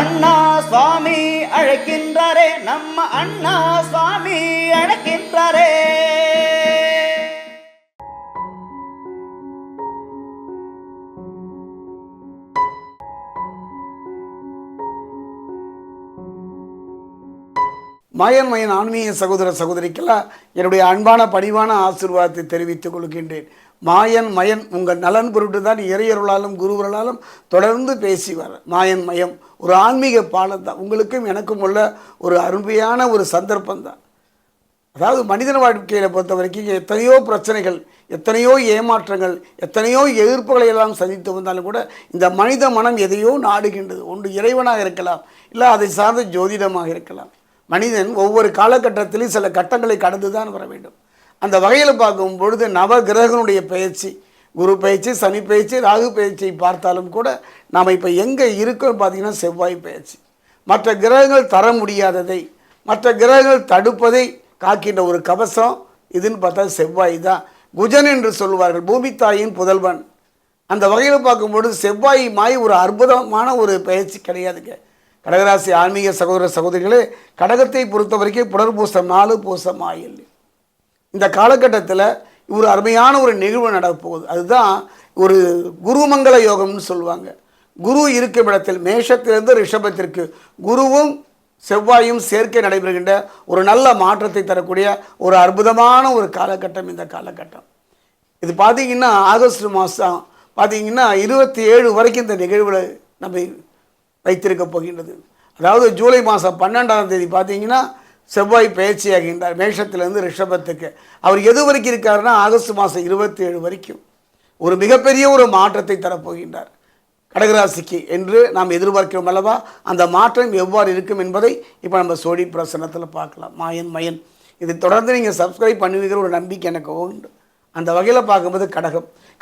அண்ணா சுவாமி அழைக்கின்றாரே, நம்ம அண்ணா சுவாமி அழைக்கின்றாரே. மாயன் ஆன்மீக சகோதர சகோதரிக்கெல்லாம் என்னுடைய அன்பான பணிவான ஆசீர்வாதத்தை தெரிவித்துக் கொள்கின்றேன். மயன் உங்கள் நலன் பொருட்டு தான் இறையருளாலும் குருவர்களாலும் தொடர்ந்து பேசி வர மயம் ஒரு ஆன்மீக பாலம் தான். உங்களுக்கும் எனக்கும் உள்ள ஒரு அருமையான ஒரு சந்தர்ப்பம் தான். அதாவது மனிதன வாழ்க்கையில் பொறுத்த வரைக்கும் எத்தனையோ பிரச்சனைகள், எத்தனையோ ஏமாற்றங்கள், எத்தனையோ எதிர்ப்புகளை எல்லாம் சந்தித்து வந்தாலும் கூட இந்த மனித மனம் எதையோ நாடுகின்றது. ஒன்று இறைவனாக இருக்கலாம், இல்லை அதை சார்ந்த ஜோதிடமாக இருக்கலாம். மனிதன் ஒவ்வொரு காலகட்டத்திலும் சில கட்டங்களை கடந்து தான் வர வேண்டும். அந்த வகையில் பார்க்கும் பொழுது நவ கிரகனுடைய பயிற்சி, குரு பயிற்சி, சனி பயிற்சி, ராகு பயிற்சியை பார்த்தாலும் கூட நாம் இப்போ எங்கே இருக்கோம் பார்த்தீங்கன்னா செவ்வாய் பயிற்சி. மற்ற கிரகங்கள் தர முடியாததை, மற்ற கிரகங்கள் தடுப்பதை காக்கின்ற ஒரு கவசம் இதுன்னு பார்த்தா செவ்வாய் தான். குஜன் என்று சொல்வார்கள், பூமி தாயின் புதல்வன். அந்த வகையில் பார்க்கும்பொழுது செவ்வாய் மாய் ஒரு அற்புதமான ஒரு பயிற்சி கிடையாதுங்க. கடகராசி ஆன்மீக சகோதர சகோதரிகளே, கடகத்தை பொறுத்த வரைக்கும் புனர்பூசம் 4 பூசம் ஆயில். இந்த காலகட்டத்தில் ஒரு அருமையான ஒரு நிகழ்வு நடப்போகுது. அதுதான் ஒரு குருமங்கள யோகம்னு சொல்லுவாங்க. குரு இருக்கும் இடத்தில் மேஷத்திலிருந்து ரிஷபத்திற்கு குருவும் செவ்வாயும் சேர்க்கை நடைபெறுகின்ற ஒரு நல்ல மாற்றத்தை தரக்கூடிய ஒரு அற்புதமான ஒரு காலகட்டம் இந்த காலகட்டம். இது பார்த்தீங்கன்னா ஆகஸ்ட் மாதம் பார்த்தீங்கன்னா 27 வரைக்கும் இந்த நிகழ்வில் நம்ம வைத்திருக்க போகின்றது. அதாவது ஜூலை மாதம் 12ஆம் தேதி பார்த்தீங்கன்னா செவ்வாய் பயிற்சியாகின்றார் மேஷத்திலிருந்து ரிஷபத்துக்கு. அவர் எது வரைக்கும் இருக்காருன்னா ஆகஸ்ட் மாதம் 27 வரைக்கும் ஒரு மிகப்பெரிய ஒரு மாற்றத்தை தரப்போகின்றார் கடகராசிக்கு என்று நாம் எதிர்பார்க்கிறோம் அல்லவா. அந்த மாற்றம் எவ்வாறு இருக்கும் என்பதை இப்போ நம்ம சோழி பிரசனத்தில் பார்க்கலாம். மயன் இதை தொடர்ந்து நீங்கள் சப்ஸ்கிரைப் பண்ணுவீங்கிற ஒரு நம்பிக்கை எனக்கு உண்டு. அந்த வகையில் பார்க்கும்போது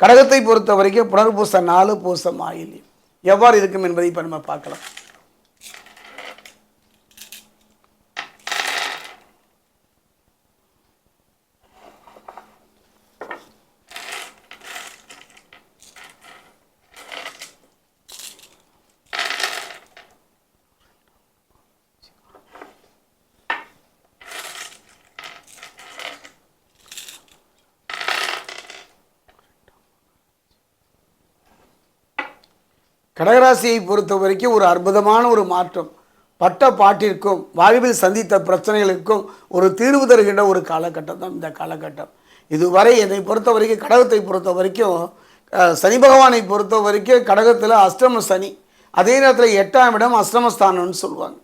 கடகத்தை பொறுத்த வரைக்கும் புனர்பூசம் 4 பூசம் ஆயில்யம் எவ்வாறு இருக்கும் என்பதை இப்போ நம்ம பார்க்கலாம். கடகராசியை பொறுத்த வரைக்கும் ஒரு அற்புதமான ஒரு மாற்றம், பட்ட பாட்டிற்கும் வாழ்வில் சந்தித்த பிரச்சனைகளுக்கும் ஒரு தீர்வு தருகின்ற ஒரு காலகட்டம் தான் இந்த காலகட்டம். இதுவரை என்னை பொறுத்த வரைக்கும் கடகத்தை பொறுத்த வரைக்கும் சனி பகவானை பொறுத்த வரைக்கும் கடகத்தில் அஷ்டம சனி, அதே நேரத்தில் 8ஆம் இடம் அஷ்டமஸ்தானம்னு சொல்லுவாங்க.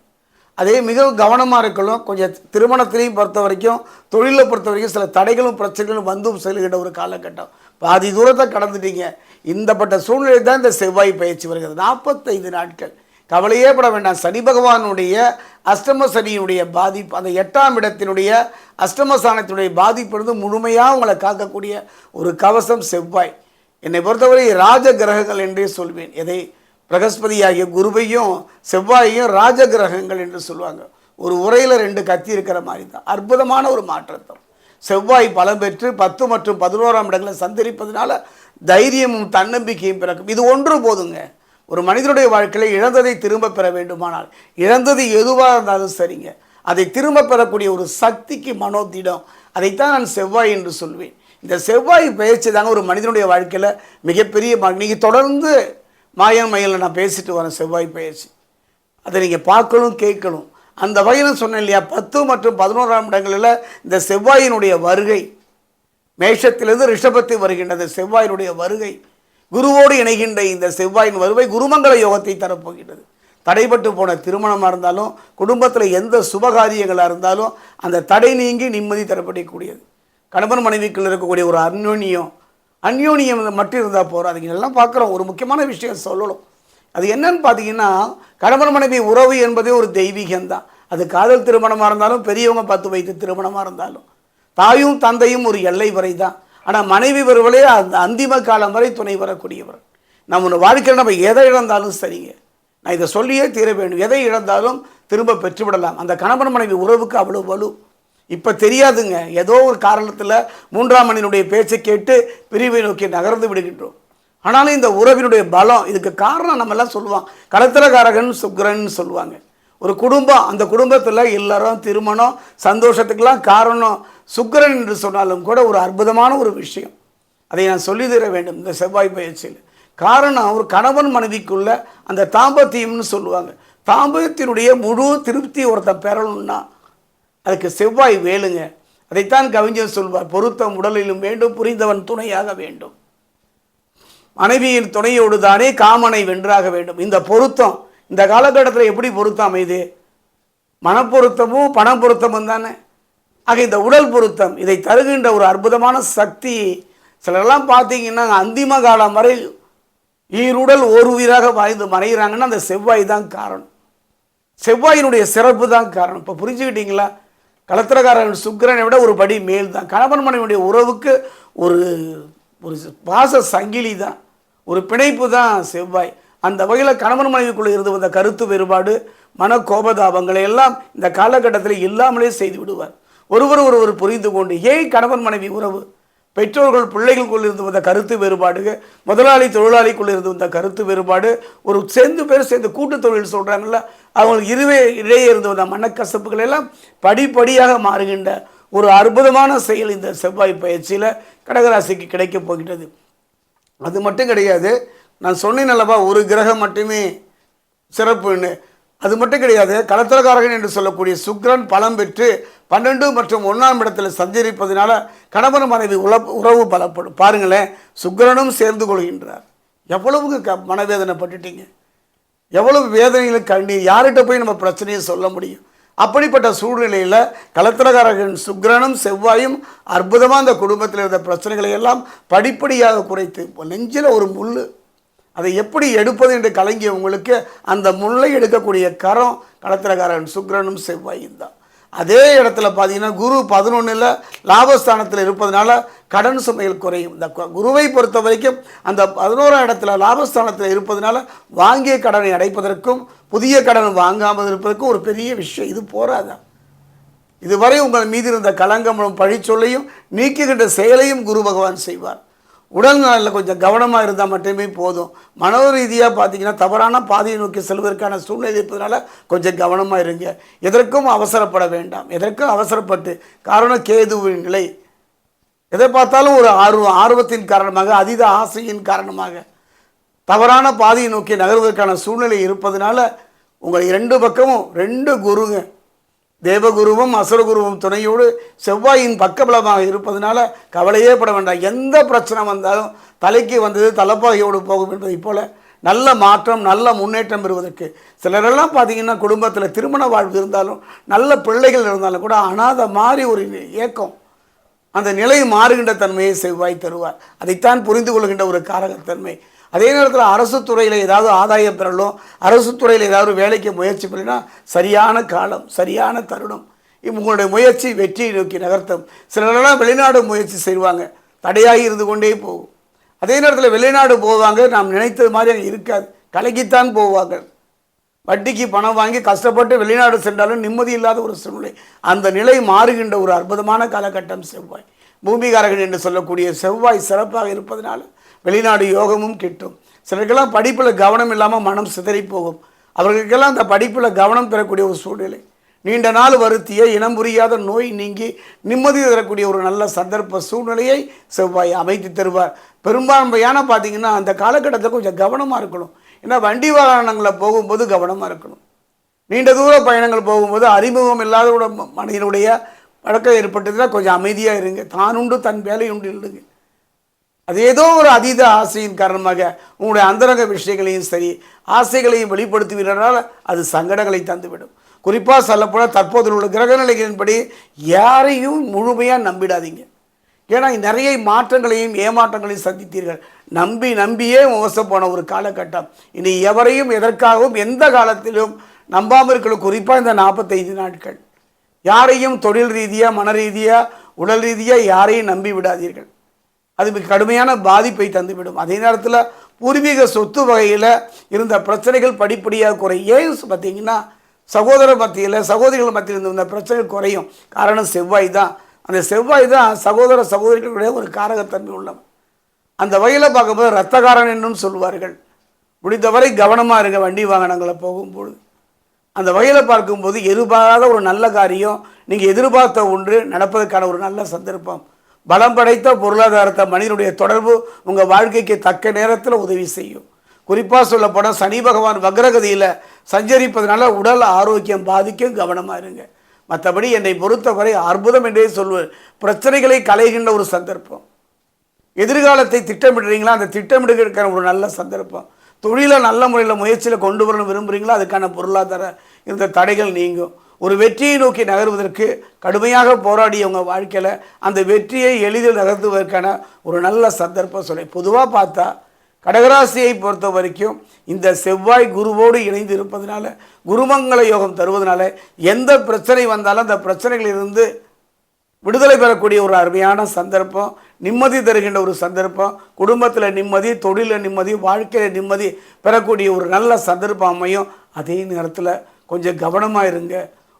அதே மிக கவனமாக இருக்கணும். கொஞ்சம் திருமணத்திலையும் பொறுத்த வரைக்கும் தொழிலை பொறுத்த வரைக்கும் சில தடைகளும் பிரச்சனைகளும் வந்து செல்கின்ற ஒரு காலகட்டம். பாதி தூரத்தை கடந்துட்டீங்க. இந்தப்பட்ட சூழ்நிலை தான் இந்த செவ்வாய் பயிற்சி வருகிறது. 45 நாட்கள் கவலையே பட வேண்டாம். சனி பகவானுடைய அஷ்டம சனியினுடைய பாதிப்பு, அந்த 8ஆம் இடத்தினுடைய அஷ்டமஸ்தானத்தினுடைய பாதிப்பிலிருந்து முழுமையாக உங்களை காக்கக்கூடிய ஒரு கவசம் செவ்வாய். என்னை பொறுத்தவரை ராஜ கிரகங்கள் என்றே சொல்வேன். எதை பிரகஸ்பதியாகிய குருவையும் செவ்வாயையும் ராஜ கிரகங்கள் என்று சொல்லுவாங்க. ஒரு உரையில் 2 கத்தி இருக்கிற மாதிரி தான். அற்புதமான ஒரு மாற்றத்தை செவ்வாய் பலம் பெற்று 10 மற்றும் 11ஆம் இடங்களை சந்தரிப்பதனால தைரியமும் தன்னம்பிக்கையும் பிறக்கும். இது ஒன்று போதுங்க. ஒரு மனிதனுடைய வாழ்க்கையில் இழந்ததை திரும்ப பெற வேண்டுமானால், இழந்தது எதுவாக இருந்தாலும் சரிங்க, அதை திரும்ப பெறக்கூடிய ஒரு சக்திக்கு மனோதிடம், அதைத்தான் நான் செவ்வாய் என்று சொல்வேன். இந்த செவ்வாய் பயிற்சி தாங்க ஒரு மனிதனுடைய வாழ்க்கையில் மிகப்பெரிய நீங்கள் தொடர்ந்து மயிலில் நான் பேசிட்டு வரேன். செவ்வாய் பயிற்சி அதை நீங்கள் பார்க்கணும், கேட்கணும். அந்த வகையில் சொன்னேன் இல்லையா, 10 மற்றும் 11ஆம் இடங்களில் இந்த செவ்வாயினுடைய வருகை, மேஷத்திலிருந்து ரிஷபத்தை வருகின்றது செவ்வாயினுடைய வருகை, குருவோடு இணைகின்ற இந்த செவ்வாயின் வருகை குருமங்கள யோகத்தை தரப்போகின்றது. தடைபட்டு போன திருமணமாக இருந்தாலும், குடும்பத்தில் எந்த சுபகாரியங்களாக இருந்தாலும் அந்த தடை நீங்கி நிம்மதி தரப்படக்கூடியது. கணவன் மனைவிக்குள் இருக்கக்கூடிய ஒரு அந்யோன்யம் மட்டும் இருந்தால் போகிறோம். அதுக்கு எல்லாம் பார்க்குறோம். ஒரு முக்கியமான விஷயம் சொல்லணும். அது என்னன்னு பார்த்தீங்கன்னா, கணவன் மனைவி உறவு என்பதே ஒரு தெய்வீகம்தான். அது காதல் திருமணமாக இருந்தாலும், பெரியவங்க 10 வயது திருமணமாக இருந்தாலும், தாயும் தந்தையும் ஒரு எல்லை வரை தான். ஆனால் மனைவி வருவலே அந்த அந்திம காலம் வரை துணை வரக்கூடியவர். நம்ம வாழ்க்கையில் நம்ம எதை இழந்தாலும் சரிங்க, நான் இதை சொல்லியே தீர வேண்டும், எதை இழந்தாலும் திரும்ப பெற்றுவிடலாம். அந்த கணவன் மனைவி உறவுக்கு அவ்வளோ வலு. இப்போ தெரியாதுங்க, ஏதோ ஒரு காரணத்தில் 3ஆம் மனிதனுடைய பேச்சை கேட்டு பிரிவை நோக்கி நகர்ந்து விடுகின்றோம். ஆனாலும் இந்த உறவினுடைய பலம் இதுக்கு காரணம் நம்ம எல்லாம் சொல்லுவாங்க, களத்திரகாரகன் சுக்கிரன் சொல்லுவாங்க. ஒரு குடும்பம், அந்த குடும்பத்தில் எல்லாரும் திருமணம் சந்தோஷத்துக்கெல்லாம் காரணம் சுக்கிரன் என்று சொன்னாலும் கூட ஒரு அற்புதமான ஒரு விஷயம். அதை நான் சொல்லி தர வேண்டும் இந்த செவ்வாய் பயிற்சியில். காரணம், ஒரு கணவன் மனைவிக்குள்ள அந்த தாம்பத்தியம்னு சொல்லுவாங்க. தாம்பத்தியத்தினுடைய முழு திருப்தி ஒருத்தன் பெறணும்னா அதுக்கு செவ்வாய் வேலுங்க. அதைத்தான் கவிஞர் சொல்வார், பொருத்தம் உடலிலும் வேண்டும், புரிந்தவன் துணையாக வேண்டும். மனைவியின் துணையோடு தானே காமனை வென்றாக வேண்டும். இந்த பொருத்தம் இந்த காலகட்டத்தில் எப்படி பொருத்தம் அமைது? மனப்பொருத்தமும் பண பொருத்தமும் தானே. ஆக இந்த உடல் பொருத்தம் இதை தருகின்ற ஒரு அற்புதமான சக்தி. சிலரெல்லாம் பார்த்தீங்கன்னா அந்திம காலம் வரை ஈருடல் ஒரு உயிராக வாழ்ந்து மறைகிறாங்கன்னா அந்த செவ்வாய் தான் காரணம். செவ்வாயினுடைய சிறப்பு தான் காரணம். இப்போ புரிஞ்சுக்கிட்டீங்களா? களத்திரக்காரன் சுக்கிரனை விட ஒரு படி மேல் தான். கணவன் மனைவியுடைய உறவுக்கு ஒரு ஒரு பாச சங்கிலி தான், ஒரு பிணைப்பு தான் செவ்வாய். அந்த வகையில் கணவன் மனைவிக்குள்ளே இருந்து வந்த கருத்து வேறுபாடு, மன கோபதாபங்களை எல்லாம் இந்த காலகட்டத்தில் இல்லாமலே செய்து விடுவார். ஒருவர் புரிந்து கொண்டு, ஏன் கணவன் மனைவி உறவு, பெற்றோர்கள் பிள்ளைகளுக்குள் இருந்து வந்த கருத்து வேறுபாடு, முதலாளி தொழிலாளிக்குள் இருந்து வந்த கருத்து வேறுபாடு, ஒரு சேர்ந்து கூட்டு தொழில் சொல்கிறாங்கல்ல, அவங்களுக்கு இடையே இருந்து வந்த மனக்கசப்புகள் எல்லாம் படிப்படியாக மாறுகின்ற ஒரு அற்புதமான செயல் இந்த செவ்வாய் பயிற்சியில் கடகராசிக்கு கிடைக்கப் போகின்றது. அது மட்டும் கிடையாது, நான் சொன்னேன் அல்லவா ஒரு கிரகம் மட்டுமே சிறப்புன்னு. அது மட்டும் கிடையாது, களத்திரக்காரகன் என்று சொல்லக்கூடிய சுக்கிரன் பலம் பெற்று 12 மற்றும் 1ஆம் இடத்துல சஞ்சரிப்பதனால கணவன் மனைவி உறவு பலப்படும். பாருங்களேன், சுக்கிரனும் சேர்ந்து கொள்கின்றார். எவ்வளவு மனவேதனை பட்டுட்டீங்க, எவ்வளவு வேதனையில் கண்ணீர், யார்கிட்ட போய் நம்ம பிரச்சனையை சொல்ல முடியும்? அப்படிப்பட்ட சூழ்நிலையில் களத்திரக்காரகன் சுக்கிரனும் செவ்வாயும் அற்புதமாக அந்த குடும்பத்தில் இருந்த பிரச்சனைகளை எல்லாம் படிப்படியாக குறைத்து, நெஞ்சில் ஒரு முள், அதை எப்படி எடுப்பது என்று கலங்கியவங்களுக்கு அந்த முல்லை எடுக்கக்கூடிய கரம் களத்திரக்காரன் சுக்கிரனும் செவ்வாயும் தான். அதே இடத்துல பார்த்தீங்கன்னா குரு 11ல் லாபஸ்தானத்தில் இருப்பதனால கடன் சுமைகள் குறையும். இந்த குருவை பொறுத்த வரைக்கும் அந்த 11ஆம் இடத்துல லாபஸ்தானத்தில் இருப்பதனால வாங்கிய கடனை அடைப்பதற்கும் புதிய கடன் வாங்காமல் இருப்பதற்கும் ஒரு பெரிய விஷயம். இது போராதான், இதுவரை உங்கள் மீது இருந்த களங்கமும் பழிச்சொல்லையும் நீக்குகின்ற செயலையும் குரு பகவான் செய்வார். உடல் நலில் கொஞ்சம் கவனமாக இருந்தால் மட்டுமே போதும். மனோ ரீதியாக பார்த்தீங்கன்னா தவறான பாதையை நோக்கி செல்வதற்கான சூழ்நிலை இருப்பதனால கொஞ்சம் கவனமாக இருங்க. எதற்கும் அவசரப்பட வேண்டாம், எதற்கும் அவசரப்பட்டு, காரணம் கேதுவின் நிலை. எதை பார்த்தாலும் ஒரு ஆர்வத்தின் காரணமாக, அதீத ஆசையின் காரணமாக தவறான பாதையை நோக்கி நகர்வதற்கான சூழ்நிலை இருப்பதனால உங்கள் 2 பக்கமும் 2 குருங்க, தேவகுருவும் அசுரகுருவும் துணையோடு செவ்வாயின் பக்கபலமாக இருப்பதனால கவலையே பட வேண்டாம். எந்த பிரச்சனை வந்தாலும் தலைக்கு வந்தது தலைப்பாகையோடு போகும் என்பதை போல நல்ல மாற்றம், நல்ல முன்னேற்றம் பெறுவதற்கு சிலரெல்லாம் பார்த்தீங்கன்னா குடும்பத்தில் திருமண வாழ்வு இருந்தாலும் நல்ல பிள்ளைகள் இருந்தாலும் கூட அனாதை மாதிரி ஒரு ஏக்கம், அந்த நிலை மாறுகின்ற தன்மையை செவ்வாய் தருவார். அதைத்தான் புரிந்து கொள்கின்ற ஒரு காரகத்தன்மை. அதே நேரத்தில் அரசு துறையில் ஏதாவது ஆதாயம் பெறலும், அரசு துறையில் ஏதாவது வேலைக்கு முயற்சி பண்ணினா சரியான காலம், சரியான தருணம். உங்களுடைய முயற்சி வெற்றியை நோக்கி நகர்த்தும். சிலரெல்லாம் வெளிநாடு முயற்சி செய்வாங்க, தடையாகி இருந்து கொண்டே போகும். அதே நேரத்தில் வெளிநாடு போவாங்க, நாம் நினைத்தது மாதிரி அங்கே இருக்காது, கலக்கித்தான் போவாங்க. வட்டிக்கு பணம் வாங்கி கஷ்டப்பட்டு வெளிநாடு சென்றாலும் நிம்மதி இல்லாத ஒரு சூழ்நிலை. அந்த நிலை மாறுகின்ற ஒரு அற்புதமான காலகட்டம் செவ்வாய். பூமிகாரகன் என்று சொல்லக்கூடிய செவ்வாய் சிறப்பாக இருப்பதனால வெளிநாடு யோகமும் கிட்டும். சிலருக்கெல்லாம் படிப்பில் கவனம் இல்லாமல் மனம் சிதறி போகும். அவர்களுக்கெல்லாம் அந்த படிப்பில் கவனம் பெறக்கூடிய ஒரு சூழ்நிலை, நீண்ட நாள் வருத்திய இனம் புரியாத நோய் நீங்கி நிம்மதி தரக்கூடிய ஒரு நல்ல சந்தர்ப்ப சூழ்நிலையை செவ்வாய் அமைத்து தருவார். பெரும்பான்மையான பார்த்தீங்கன்னா அந்த காலகட்டத்தில் கொஞ்சம் கவனமாக இருக்கணும். ஏன்னா வண்டி வாகனங்களில் போகும்போது கவனமாக இருக்கணும். நீண்ட தூர பயணங்கள் போகும்போது அறிமுகம் இல்லாத மனிதனுடைய பழக்கம் ஏற்பட்டதுன்னா கொஞ்சம் அமைதியாக இருங்க. தான் உண்டு தன் வேலை உண்டு இல்லைங்க. அது ஏதோ ஒரு அதீத ஆசையின் காரணமாக உங்களுடைய அந்தரங்க விஷயங்களையும் சரி ஆசைகளையும் வெளிப்படுத்துவீர்களால் அது சங்கடங்களை தந்துவிடும். குறிப்பாக சொல்லப்போனால் தற்போது உள்ள கிரக நிலைகளின்படி யாரையும் முழுமையாக நம்பிடாதீங்க. ஏன்னா நிறைய மாற்றங்களையும் ஏமாற்றங்களையும் சந்தித்தீர்கள். நம்பியே மோசம் போன ஒரு காலகட்டம். இனி எவரையும் எதற்காகவும் எந்த காலத்திலும் நம்பாமல் இருக்கணும். குறிப்பாக இந்த 45 நாட்கள் யாரையும் தொழில் ரீதியாக, மன ரீதியாக, உடல் ரீதியாக யாரையும் நம்பி விடாதீர்கள். அது மிக கடுமையான பாதிப்பை தந்துவிடும். அதே நேரத்தில் பூர்வீக சொத்து வகையில் இருந்த பிரச்சனைகள் படிப்படியாக குறையும். ஏன் பார்த்தீங்கன்னா சகோதரர் மத்தியில், சகோதரிகள் மத்தியில் இருந்த பிரச்சனைகள் குறையும். காரணம் செவ்வாய் தான். அந்த செவ்வாய் தான் சகோதர சகோதரிகளுடைய ஒரு காரகத்தன்மை உள்ளவன். அந்த வகையில் பார்க்கும்போது இரத்தகாரன் என்றும் சொல்வார்கள். முடிந்தவரை கவனமாக இருங்க வண்டி வாகனங்களை போகும்போது. அந்த வகையில் பார்க்கும்போது எதிர்பாராத ஒரு நல்ல காரியம், நீங்கள் எதிர்பார்த்த ஒன்று நடப்பதற்கான ஒரு நல்ல சந்தர்ப்பம். பலம் படைத்த பொருளாதாரத்தை மனிதனுடைய தொடர்பு உங்கள் வாழ்க்கைக்கு தக்க நேரத்தில் உதவி செய்யும். குறிப்பாக சொல்லப்போனால் சனி பகவான் வக்ரகதியில் சஞ்சரிப்பதனால உடல் ஆரோக்கியம் பாதிக்கும், கவனமாக இருங்க. மற்றபடி என்னை பொறுத்தவரை அற்புதம் என்றே சொல்வேன். பிரச்சனைகளை களைகின்ற ஒரு சந்தர்ப்பம். எதிர்காலத்தை திட்டமிடுறீங்களா, அந்த திட்டமிடுகிறதுக்கான ஒரு நல்ல சந்தர்ப்பம். தொழிலை நல்ல முறையில் முயற்சியில் கொண்டு வரணும் விரும்புகிறீங்களா, அதுக்கான பொருளாதார இந்த தடைகள் நீங்கும். ஒரு வெற்றியை நோக்கி நகர்வதற்கு கடுமையாக போராடிய உங்கள் வாழ்க்கையில் அந்த வெற்றியை எளிதில் நகர்த்துவதற்கான ஒரு நல்ல சந்தர்ப்பம் சொல்லி பொதுவாக பார்த்தா கடகராசியை பொறுத்த வரைக்கும் இந்த செவ்வாய் குருவோடு இணைந்து இருப்பதனால, குருமங்கள யோகம் தருவதனால எந்த பிரச்சனை வந்தாலும் அந்த பிரச்சனைகளிலிருந்து விடுதலை பெறக்கூடிய ஒரு அருமையான சந்தர்ப்பம், நிம்மதி தருகின்ற ஒரு சந்தர்ப்பம், குடும்பத்தில் நிம்மதி, தொழிலில் நிம்மதி, வாழ்க்கையில் நிம்மதி பெறக்கூடிய ஒரு நல்ல சந்தர்ப்பம் அமையும். அதே நேரத்தில் கொஞ்சம் கவனமாக இருங்க.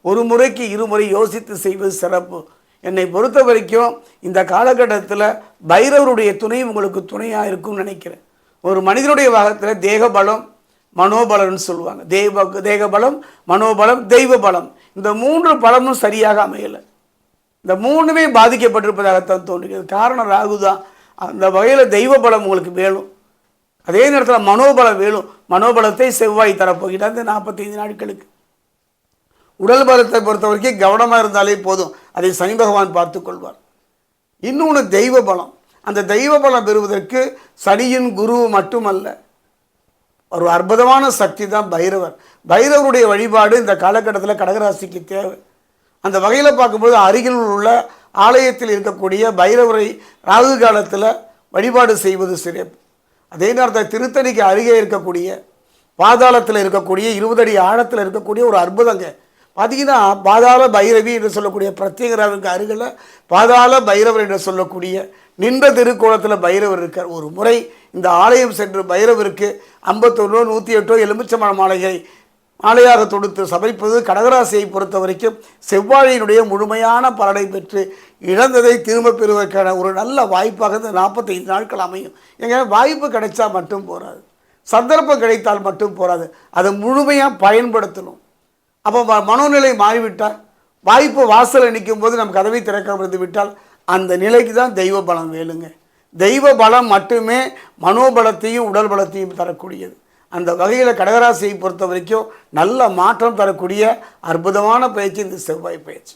ஒரு முறைக்கு இருமுறை யோசித்து செய்வது சிறப்பு. என்னை பொறுத்த வரைக்கும் இந்த காலகட்டத்தில் பைரவருடைய துணை உங்களுக்கு துணையாக இருக்கும்னு நினைக்கிறேன். ஒரு மனிதனுடைய பாகத்தில் தேகபலம் மனோபலம்னு சொல்லுவாங்க. தேகபலம், மனோபலம், தெய்வ பலம், இந்த 3 பலமும் சரியாக அமையலை. இந்த 3மே பாதிக்கப்பட்டிருப்பதாகத்தான் தோன்றுகிறது. காரணம் ராகு தான். அந்த வகையில் தெய்வ பலம் உங்களுக்கு வேணும், அதே நேரத்தில் மனோபலம் வேணும். மனோபலத்தை செவ்வாய் தரப்போகிறார் இந்த 45 நாட்களுக்கு. உடல் பலத்தை பொறுத்த வரைக்கும் கவனமாக இருந்தாலே போதும், அதை சனி பகவான் பார்த்து கொள்வார். இன்னொன்று தெய்வ பலம். அந்த தெய்வ பலம் பெறுவதற்கு சனியின் குரு மட்டுமல்ல, ஒரு அற்புதமான சக்தி தான் பைரவர். பைரவருடைய வழிபாடு இந்த காலகட்டத்தில் கடகராசிக்கு தேவை. அந்த வகையில் பார்க்கும்போது அருகில் உள்ள ஆலயத்தில் இருக்கக்கூடிய பைரவரை ராகு காலத்தில் வழிபாடு செய்வது சிறப்பு. அதே நேரத்தில் திருத்தணிக்கு அருகே இருக்கக்கூடிய பாதாளத்தில் இருக்கக்கூடிய 20 அடி ஆழத்தில் இருக்கக்கூடிய ஒரு அற்புதங்க பார்த்தீங்கன்னா, பாதாள பைரவி என்று சொல்லக்கூடிய பிரத்யேகராவுக்கு அருகில் பாதாள பைரவர் என்று சொல்லக்கூடிய நின்ற திருக்கோலத்தில் பைரவர் இருக்கார். ஒரு முறை இந்த ஆலயம் சென்று பைரவருக்கு 51 108 எலுமிச்சம்பழ மாலையாக தொடுத்து சமைப்பது கடகராசியை பொறுத்த வரைக்கும் செவ்வாழையினுடைய முழுமையான பலனை பெற்று இழந்ததை திரும்ப பெறுவதற்கான ஒரு நல்ல வாய்ப்பாக இந்த 45 நாட்கள் அமையும். எங்க வாய்ப்பு கிடைச்சா மட்டும் போகாது, சந்தர்ப்பம் கிடைத்தால் மட்டும் போகாது, அதை முழுமையாக பயன்படுத்தணும். அப்போ மனோநிலை மாறிவிட்டால், வாய்ப்பு வாசலில் நிற்கும் போது நம் கதவை திறக்க விட்டால் அந்த நிலைக்கு தான் தெய்வ பலம் வேணுங்க. தெய்வ பலம் மட்டுமே மனோபலத்தையும் உடல் பலத்தையும் தரக்கூடியது. அந்த வகையில் கடகராசியை பொறுத்த வரைக்கும் நல்ல மாற்றம் தரக்கூடிய அற்புதமான பயிற்சி இந்த செவ்வாய் பயிற்சி.